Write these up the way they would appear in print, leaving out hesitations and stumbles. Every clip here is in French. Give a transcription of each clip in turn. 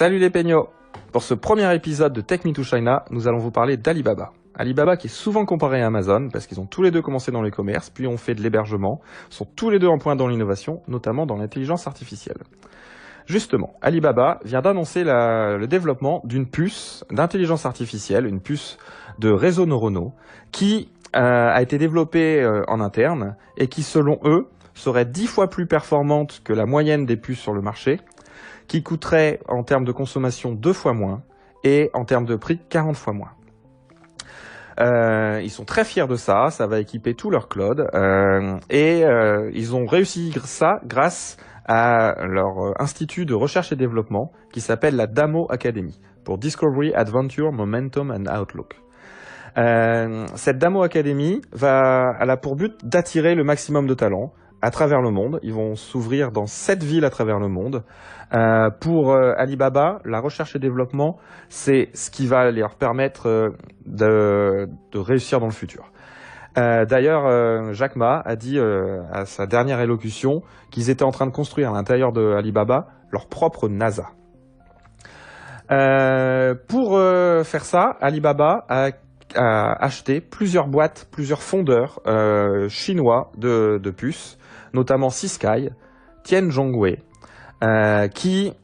Salut les peignots. Pour ce premier épisode de Take Me to China, nous allons vous parler d'Alibaba. Alibaba qui est souvent comparé à Amazon parce qu'ils ont tous les deux commencé dans le commerce, puis ont fait de l'hébergement, sont tous les deux en pointe dans l'innovation, notamment dans l'intelligence artificielle. Justement, Alibaba vient d'annoncer le développement d'une puce d'intelligence artificielle, une puce de réseaux neuronaux, qui a été développée en interne et qui, selon eux, serait 10 fois plus performante que la moyenne des puces sur le marché, qui coûterait en termes de consommation 2 fois moins et en termes de prix 40 fois moins. Ils sont très fiers de ça, ça va équiper tout leur cloud et ils ont réussi ça grâce à leur institut de recherche et développement qui s'appelle la DAMO Academy pour Discovery, Adventure, Momentum and Outlook. Cette DAMO Academy elle a pour but d'attirer le maximum de talents à travers le monde. Ils vont s'ouvrir dans 7 villes à travers le monde. Pour Alibaba, la recherche et développement, c'est ce qui va leur permettre de réussir dans le futur. D'ailleurs, Jack Ma a dit à sa dernière élocution qu'ils étaient en train de construire à l'intérieur de Alibaba leur propre NASA. Pour faire ça, Alibaba a acheté plusieurs boîtes, plusieurs fondeurs chinois de puces, notamment Ciskai, Tianzhongwei, qui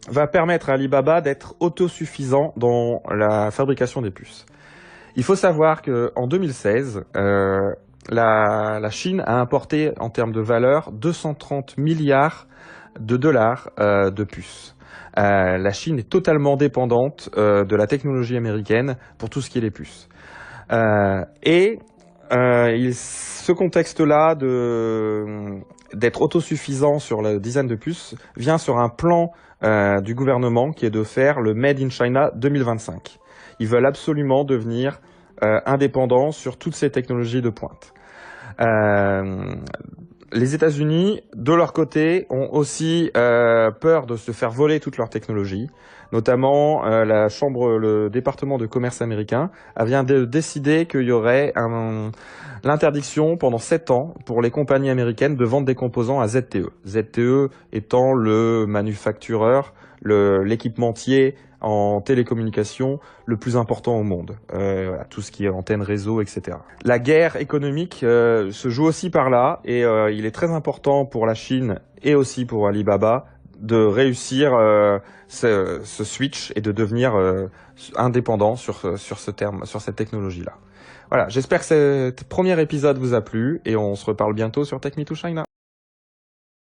va permettre à Alibaba d'être autosuffisant dans la fabrication des puces. Il faut savoir qu'en 2016, la Chine a importé en termes de valeur 230 milliards de dollars de puces. La Chine est totalement dépendante de la technologie américaine pour tout ce qui est les puces. Ce contexte-là d'être autosuffisant sur la dizaine de puces vient sur un plan du gouvernement qui est de faire le Made in China 2025. Ils veulent absolument devenir indépendants sur toutes ces technologies de pointe. Les États-Unis, de leur côté, ont aussi peur de se faire voler toute leur technologie. Notamment, le département de commerce américain vient de décider qu'il y aurait l'interdiction pendant 7 ans pour les compagnies américaines de vendre des composants à ZTE. ZTE étant le manufactureur, l'équipementier en télécommunication le plus important au monde, tout ce qui est antenne, réseau, etc. La guerre économique se joue aussi par là et il est très important pour la Chine et aussi pour Alibaba de réussir ce switch et de devenir indépendant sur cette technologie-là. Voilà, j'espère que ce premier épisode vous a plu et on se reparle bientôt sur Take Me to China.